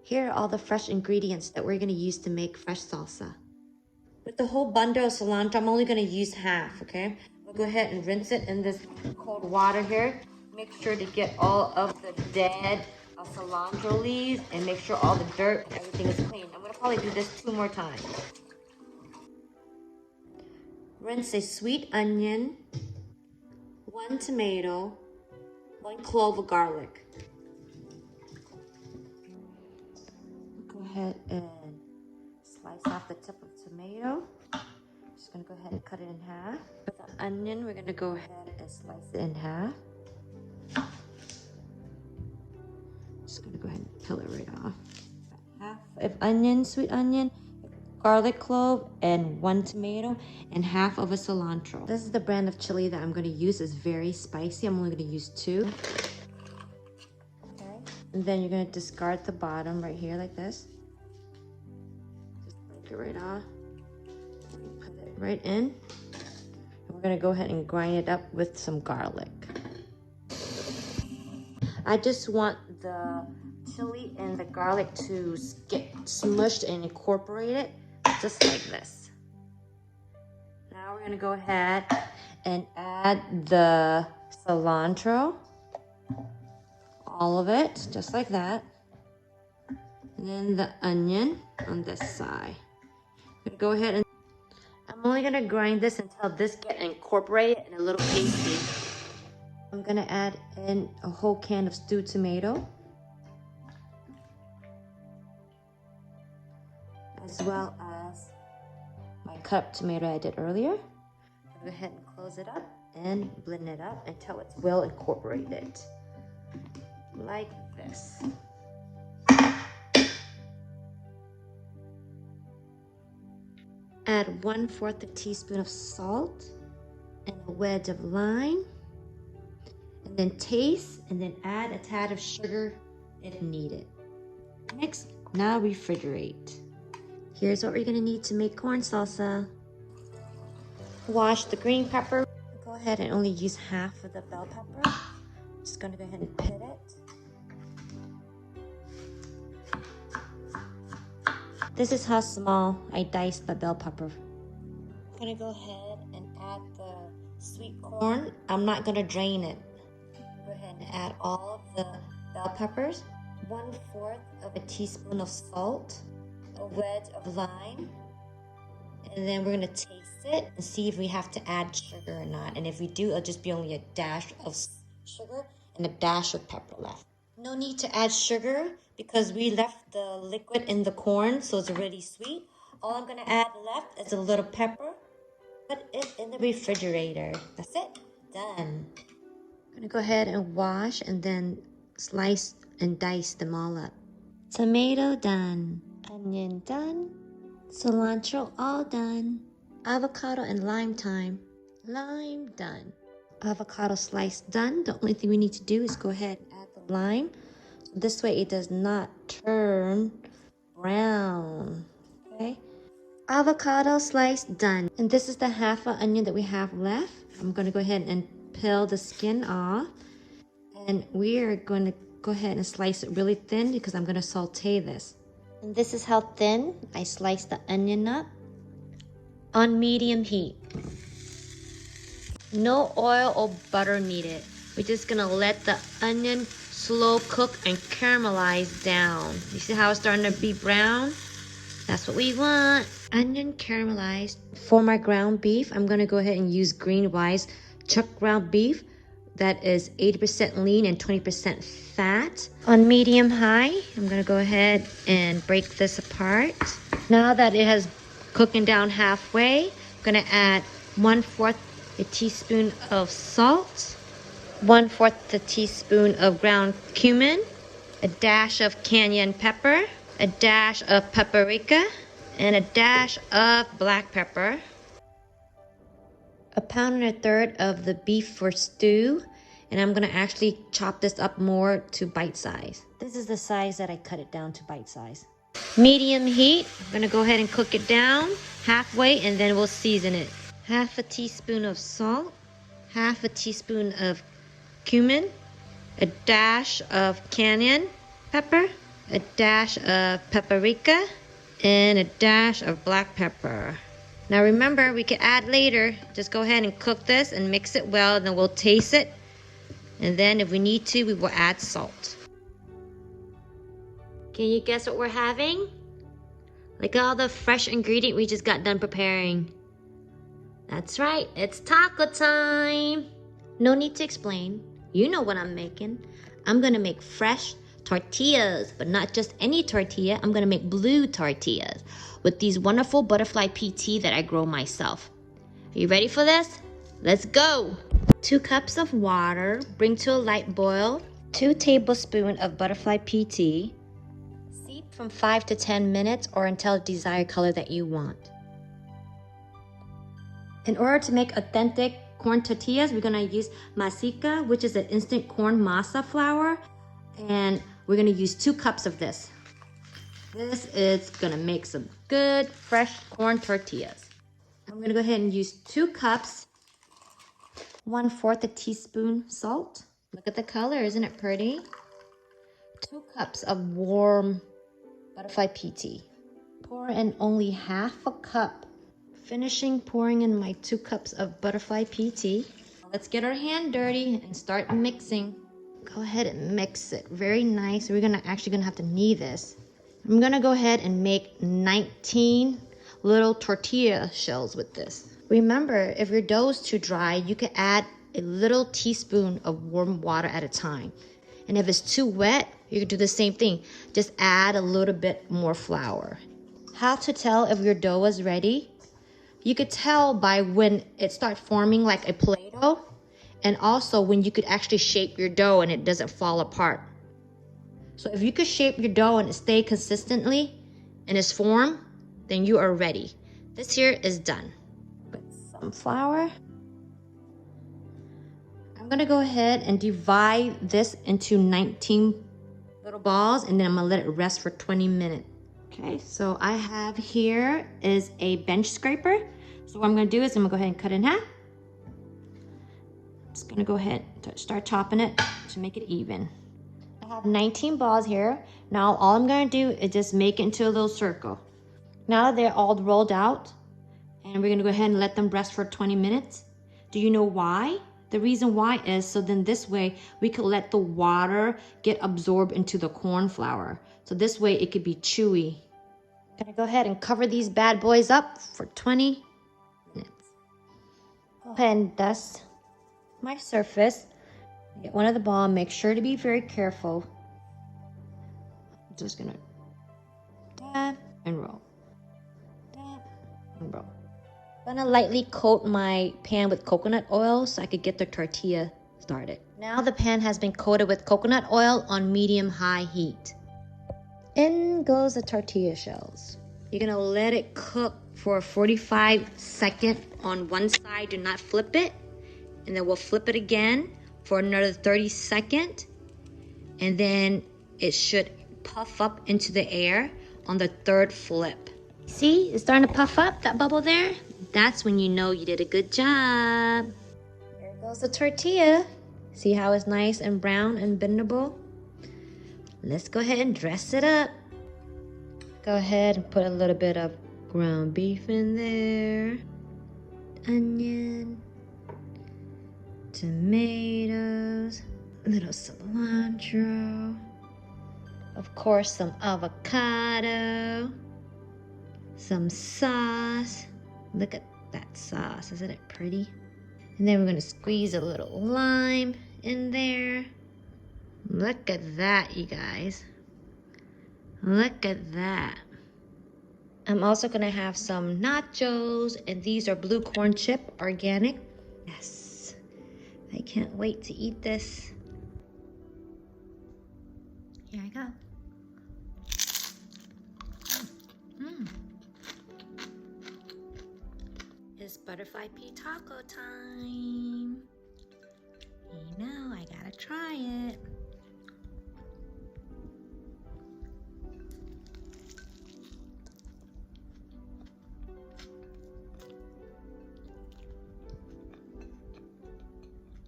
Here are all the fresh ingredients that we're gonna use to make fresh salsa. With the whole bundle of cilantro, I'm only gonna use half, okay? We'll go ahead and rinse it in this cold water here. Make sure to get all of the dead cilantro leaves and make sure all the dirt and everything is clean. I'm gonna probably do this 2 more times. Rinse a sweet onion, 1 tomato, 1 clove of garlic. Go ahead and slice off the tip of the tomato. Just gonna go ahead and cut it in half. With the onion, we're gonna go ahead and slice it in half. Just gonna go ahead and peel it right off. Half of onion, sweet onion, garlic clove, and 1 tomato, and half of a cilantro. This is the brand of chili that I'm gonna use. It's very spicy. I'm only gonna use 2. Okay. And then you're gonna discard the bottom right here like this. Just break it right off. Put it right in. And we're gonna go ahead and grind it up with some garlic. I just want the chili and the garlic to get smushed and incorporated, just like this. Now we're gonna go ahead and add the cilantro, all of it, just like that. And then the onion on this side. I'm gonna go ahead and I'm only gonna grind this until this gets incorporated and a little pasty. I'm gonna add in a whole can of stewed tomato, as well as my cut up tomato I did earlier. Go ahead and close it up and blend it up until it's well incorporated, like this. Add 1/4 teaspoon of salt and a wedge of lime. And then taste, and then add a tad of sugar if needed. Mix, now refrigerate. Here's what we're gonna need to make corn salsa. Wash the green pepper. Go ahead and only use half of the bell pepper. Just gonna go ahead and pit it. This is how small I diced the bell pepper. I'm gonna go ahead and add the sweet corn. I'm not gonna drain it. Go ahead and add all of the bell peppers, 1/4 of a teaspoon of salt, a wedge of lime, and then we're gonna taste it and see if we have to add sugar or not. And if we do, it'll just be only a dash of sugar and a dash of pepper left. No need to add sugar because we left the liquid in the corn, so it's already sweet. All I'm gonna add left is a little pepper. Put it in the refrigerator. That's it, done. I'm gonna go ahead and wash and then slice and dice them all up. Tomato done, onion done, cilantro all done, avocado and lime time, lime done, avocado slice done. The only thing we need to do is go ahead and add the lime. This way it does not turn brown, okay? Avocado slice done. And this is the half an onion that we have left. I'm gonna go ahead and peel the skin off, and we are going to go ahead and slice it really thin because I'm going to saute this. And this is how thin I slice the onion up on medium heat. No oil or butter needed. We're just going to let the onion slow cook and caramelize down. You see how it's starting to be brown? That's what we want. Onion caramelized. For my ground beef, I'm going to go ahead and use Green Wise chuck ground beef that is 80% lean and 20% fat. On medium high, I'm gonna go ahead and break this apart. Now that it has cooking down halfway, I'm gonna add 1/4 a teaspoon of salt, 1/4 a teaspoon of ground cumin, a dash of cayenne pepper, a dash of paprika, and a dash of black pepper. 1 1/3 pounds of the beef for stew, and I'm gonna actually chop this up more to bite size. This is the size that I cut it down to bite size. Medium heat, I'm gonna go ahead and cook it down halfway and then we'll season it. 1/2 teaspoon of salt, 1/2 teaspoon of cumin, a dash of cayenne pepper, a dash of paprika, and a dash of black pepper. Now remember, we can add later. Just go ahead and cook this and mix it well, and then we'll taste it. And then if we need to, we will add salt. Can you guess what we're having? Look at all the fresh ingredient we just got done preparing. That's right, it's taco time. No need to explain. You know what I'm making. I'm gonna make fresh tortillas, but not just any tortilla. I'm gonna make blue tortillas with these wonderful butterfly PT that I grow myself. Are you ready for this? Let's go. 2 cups of water, bring to a light boil. 2 tablespoons of butterfly PT. Steep from 5 to 10 minutes or until the desired color that you want. In order to make authentic corn tortillas, we're gonna use masica, which is an instant corn masa flour, and we're gonna use 2 cups of this. This is gonna make some good fresh corn tortillas. I'm gonna go ahead and use 2 cups, 1/4 a teaspoon salt. Look at the color, isn't it pretty? 2 cups of warm butterfly PT. Pour in only half a cup. Finishing pouring in my 2 cups of butterfly PT. Let's get our hand dirty and start mixing. Go ahead and mix it very nice. We're actually gonna have to knead this. I'm gonna go ahead and make 19 little tortilla shells with this. Remember, if your dough is too dry, you can add a little teaspoon of warm water at a time. And if it's too wet, you can do the same thing. Just add a little bit more flour. How to tell if your dough is ready? You could tell by when it starts forming like a Play-Doh, and also when you could actually shape your dough and it doesn't fall apart. So if you could shape your dough and it stay consistently in its form, then you are ready. This here is done. Put some flour. I'm gonna go ahead and divide this into 19 little balls, and then I'm gonna let it rest for 20 minutes. Okay, so I have here is a bench scraper. So what I'm gonna do is I'm gonna go ahead and cut it in half. Just gonna go ahead and start chopping it to make it even. I have 19 balls here. Now all I'm gonna do is just make it into a little circle. Now that they're all rolled out, and we're gonna go ahead and let them rest for 20 minutes. Do you know why? The reason why is so then this way we could let the water get absorbed into the corn flour. So this way it could be chewy. Gonna go ahead and cover these bad boys up for 20 minutes. Go ahead and dust my surface. Get one of the ball, make sure to be very careful. I'm just gonna dab and roll. Dab and roll. I'm gonna lightly coat my pan with coconut oil so I could get the tortilla started. Now the pan has been coated with coconut oil on medium-high heat. In goes the tortilla shells. You're gonna let it cook for 45 seconds on one side. Do not flip it. And then we'll flip it again for another 30 seconds. And then it should puff up into the air on the 3rd flip. See, it's starting to puff up, that bubble there. That's when you know you did a good job. There goes the tortilla. See how it's nice and brown and bendable? Let's go ahead and dress it up. Go ahead and put a little bit of ground beef in there. Onion. Tomatoes. A little cilantro. Of course, some avocado. Some sauce. Look at that sauce. Isn't it pretty? And then we're going to squeeze a little lime in there. Look at that, you guys. Look at that. I'm also going to have some nachos, and these are blue corn chip, organic. Yes. I can't wait to eat this. Here I go. It's butterfly pea taco time. You know, I gotta try it.